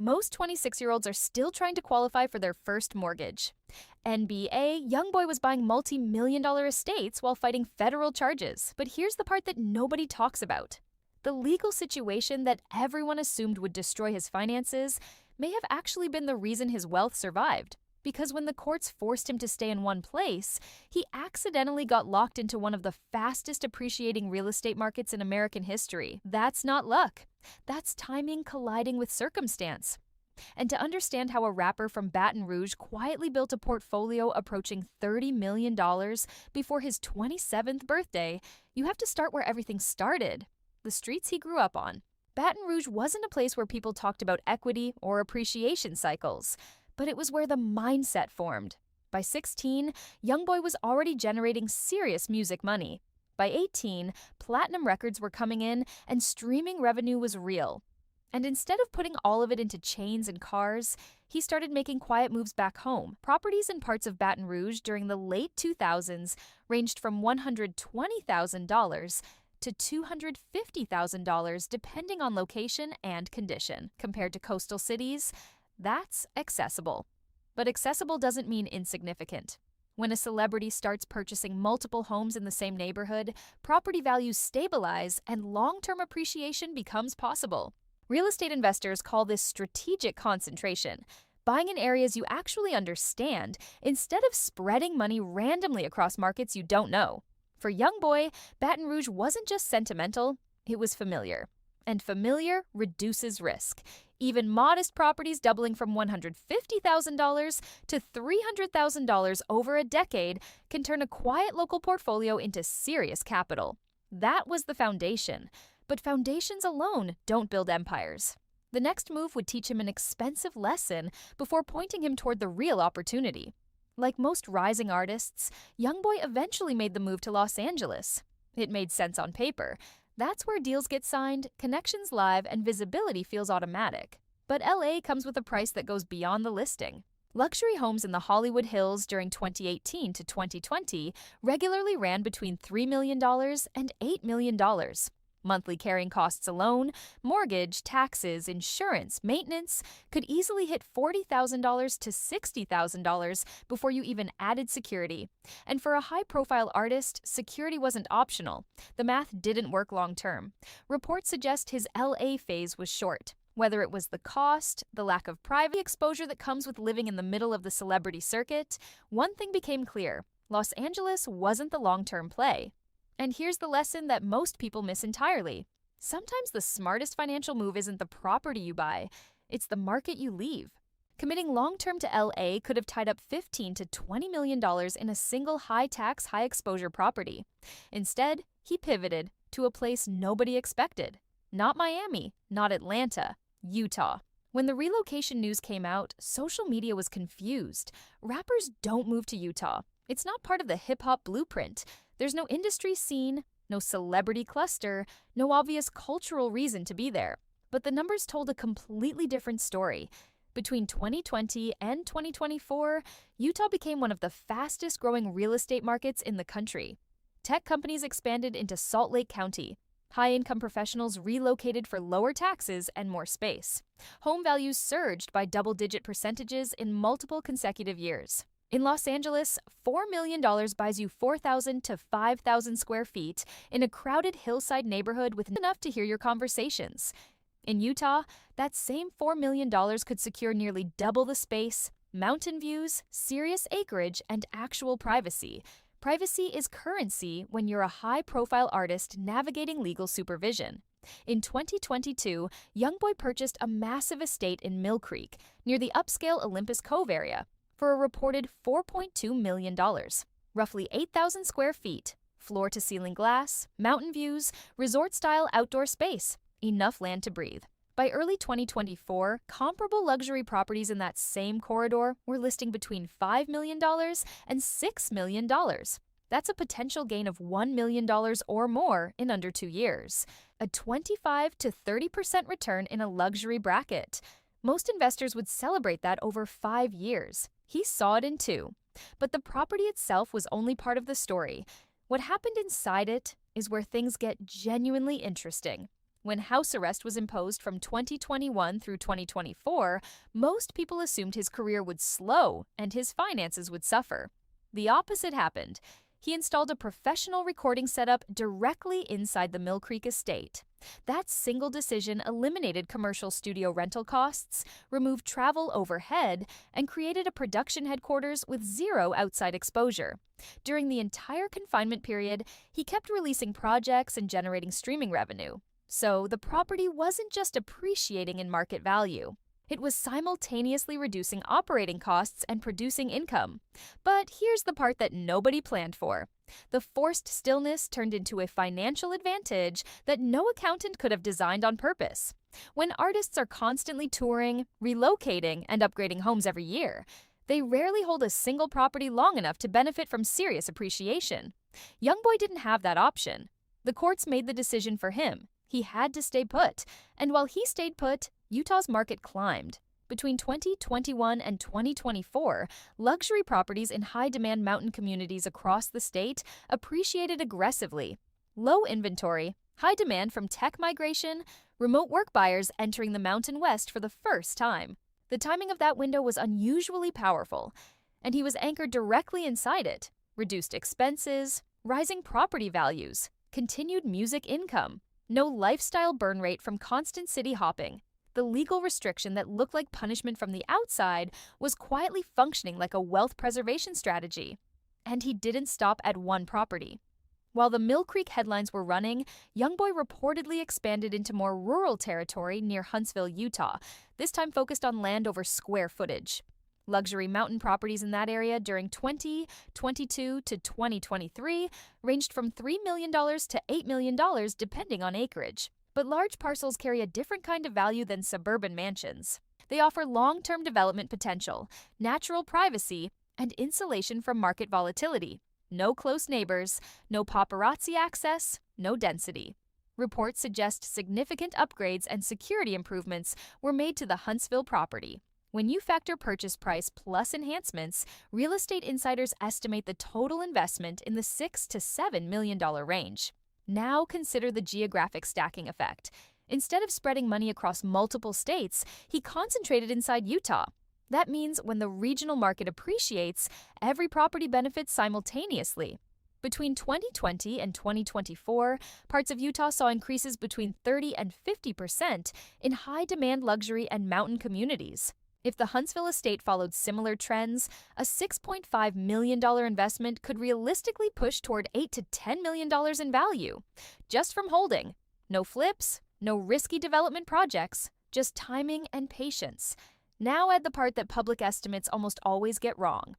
Most 26-year-olds are still trying to qualify for their first mortgage. NBA Youngboy was buying multi-million-dollar estates while fighting federal charges. But here's the part that nobody talks about. The legal situation that everyone assumed would destroy his finances may have actually been the reason his wealth survived. Because when the courts forced him to stay in one place, he accidentally got locked into one of the fastest appreciating real estate markets in American history. That's not luck. That's timing colliding with circumstance. And to understand how a rapper from Baton Rouge quietly built a portfolio approaching $30 million before his 27th birthday, you have to start where everything started: the streets he grew up on. Baton Rouge wasn't a place where people talked about equity or appreciation cycles, but it was where the mindset formed. By 16, Youngboy was already generating serious music money. By 18, platinum records were coming in and streaming revenue was real. And instead of putting all of it into chains and cars, he started making quiet moves back home. Properties in parts of Baton Rouge during the late 2000s ranged from $120,000 to $250,000 depending on location and condition. Compared to coastal cities, that's accessible. But accessible doesn't mean insignificant. When a celebrity starts purchasing multiple homes in the same neighborhood, property values stabilize and long-term appreciation becomes possible. Real estate investors call this strategic concentration, buying in areas you actually understand instead of spreading money randomly across markets you don't know. For Youngboy, Baton Rouge wasn't just sentimental, it was familiar. And familiar reduces risk. Even modest properties doubling from $150,000 to $300,000 over a decade can turn a quiet local portfolio into serious capital. That was the foundation. But foundations alone don't build empires. The next move would teach him an expensive lesson before pointing him toward the real opportunity. Like most rising artists, Youngboy eventually made the move to Los Angeles. It made sense on paper. That's where deals get signed, connections live, and visibility feels automatic. But LA comes with a price that goes beyond the listing. Luxury homes in the Hollywood Hills during 2018 to 2020 regularly ran between $3 million and $8 million. Monthly carrying costs alone, mortgage, taxes, insurance, maintenance, could easily hit $40,000 to $60,000 before you even added security. And for a high-profile artist, security wasn't optional. The math didn't work long-term. Reports suggest his LA phase was short. Whether it was the cost, the lack of private exposure that comes with living in the middle of the celebrity circuit, one thing became clear: Los Angeles wasn't the long-term play. And here's the lesson that most people miss entirely. Sometimes the smartest financial move isn't the property you buy, it's the market you leave. Committing long-term to LA could have tied up $15 to $20 million in a single high-tax, high-exposure property. Instead, he pivoted to a place nobody expected. Not Miami, not Atlanta, Utah. When the relocation news came out, social media was confused. Rappers don't move to Utah. It's not part of the hip-hop blueprint. There's no industry scene, no celebrity cluster, no obvious cultural reason to be there. But the numbers told a completely different story. Between 2020 and 2024, Utah became one of the fastest-growing real estate markets in the country. Tech companies expanded into Salt Lake County. High-income professionals relocated for lower taxes and more space. Home values surged by double-digit percentages in multiple consecutive years. In Los Angeles, $4 million buys you 4,000 to 5,000 square feet in a crowded hillside neighborhood with enough to hear your conversations. In Utah, that same $4 million could secure nearly double the space, mountain views, serious acreage, and actual privacy. Privacy is currency when you're a high-profile artist navigating legal supervision. In 2022, Youngboy purchased a massive estate in Mill Creek, near the upscale Olympus Cove area, for a reported $4.2 million. Roughly 8,000 square feet, floor-to-ceiling glass, mountain views, resort-style outdoor space, enough land to breathe. By early 2024, comparable luxury properties in that same corridor were listing between $5 million and $6 million. That's a potential gain of $1 million or more in under 2 years. A 25 to 30% return in a luxury bracket. Most investors would celebrate that over 5 years. He saw it in 2. But the property itself was only part of the story. What happened inside it is where things get genuinely interesting. When house arrest was imposed from 2021 through 2024, most people assumed his career would slow and his finances would suffer. The opposite happened. He installed a professional recording setup directly inside the Mill Creek estate. That single decision eliminated commercial studio rental costs, removed travel overhead, and created a production headquarters with zero outside exposure. During the entire confinement period, he kept releasing projects and generating streaming revenue. So the property wasn't just appreciating in market value. It was simultaneously reducing operating costs and producing income. But here's the part that nobody planned for. The forced stillness turned into a financial advantage that no accountant could have designed on purpose. When artists are constantly touring, relocating, and upgrading homes every year, they rarely hold a single property long enough to benefit from serious appreciation. Youngboy didn't have that option. The courts made the decision for him. He had to stay put, and while he stayed put, Utah's market climbed. Between 2021 and 2024, luxury properties in high-demand mountain communities across the state appreciated aggressively. Low inventory, high demand from tech migration, remote work buyers entering the Mountain West for the first time. The timing of that window was unusually powerful, and he was anchored directly inside it. Reduced expenses, rising property values, continued music income, no lifestyle burn rate from constant city hopping. The legal restriction that looked like punishment from the outside was quietly functioning like a wealth preservation strategy. And he didn't stop at one property. While the Mill Creek headlines were running, Youngboy reportedly expanded into more rural territory near Huntsville, Utah, this time focused on land over square footage. Luxury mountain properties in that area during 2022 to 2023 ranged from $3 million to $8 million depending on acreage. But large parcels carry a different kind of value than suburban mansions. They offer long-term development potential, natural privacy, and insulation from market volatility. No close neighbors, no paparazzi access, no density. Reports suggest significant upgrades and security improvements were made to the Huntsville property. When you factor purchase price plus enhancements, real estate insiders estimate the total investment in the $6 to $7 million range. Now consider the geographic stacking effect. Instead of spreading money across multiple states, he concentrated inside Utah. That means when the regional market appreciates, every property benefits simultaneously. Between 2020 and 2024, parts of Utah saw increases between 30% and 50% in high-demand luxury and mountain communities. If the Huntsville estate followed similar trends, a $6.5 million investment could realistically push toward $8 to $10 million in value, just from holding. No flips, no risky development projects, just timing and patience. Now add the part that public estimates almost always get wrong.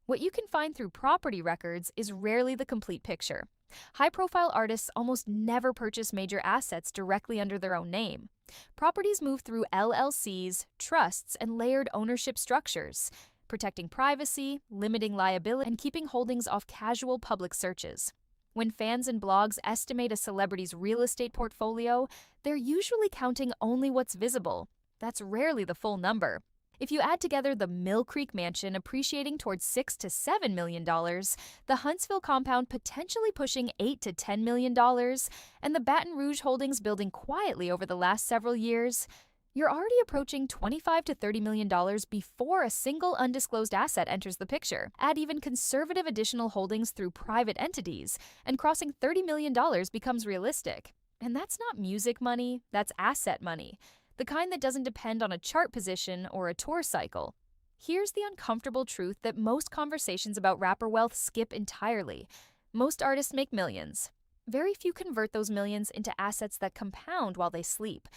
What you can find through property records is rarely the complete picture. High-profile artists almost never purchase major assets directly under their own name. Properties move through LLCs, trusts, and layered ownership structures, protecting privacy, limiting liability, and keeping holdings off casual public searches. When fans and blogs estimate a celebrity's real estate portfolio, they're usually counting only what's visible. That's rarely the full number. If you add together the Mill Creek mansion appreciating towards $6 to $7 million, the Huntsville compound potentially pushing $8 to $10 million, and the Baton Rouge holdings building quietly over the last several years, you're already approaching $25 to $30 million before a single undisclosed asset enters the picture. Add even conservative additional holdings through private entities, and crossing $30 million becomes realistic. And that's not music money, that's asset money. The kind that doesn't depend on a chart position or a tour cycle. Here's the uncomfortable truth that most conversations about rapper wealth skip entirely. Most artists make millions. Very few convert those millions into assets that compound while they sleep.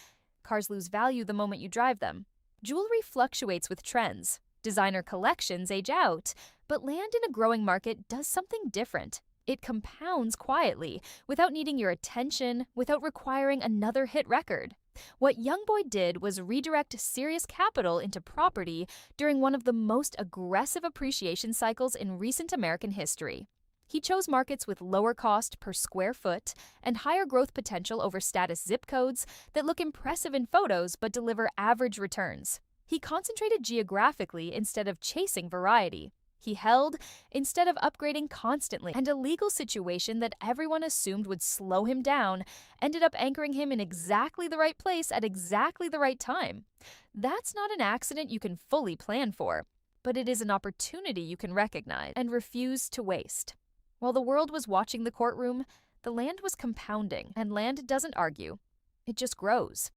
Cars lose value the moment you drive them. Jewelry fluctuates with trends. Designer collections age out. But land in a growing market does something different. It compounds quietly, without needing your attention, without requiring another hit record. What Youngboy did was redirect serious capital into property during one of the most aggressive appreciation cycles in recent American history. He chose markets with lower cost per square foot and higher growth potential over status zip codes that look impressive in photos but deliver average returns. He concentrated geographically instead of chasing variety. He held instead of upgrading constantly, and a legal situation that everyone assumed would slow him down ended up anchoring him in exactly the right place at exactly the right time. That's not an accident you can fully plan for, but it is an opportunity you can recognize and refuse to waste. While the world was watching the courtroom, the land was compounding, and land doesn't argue, it just grows.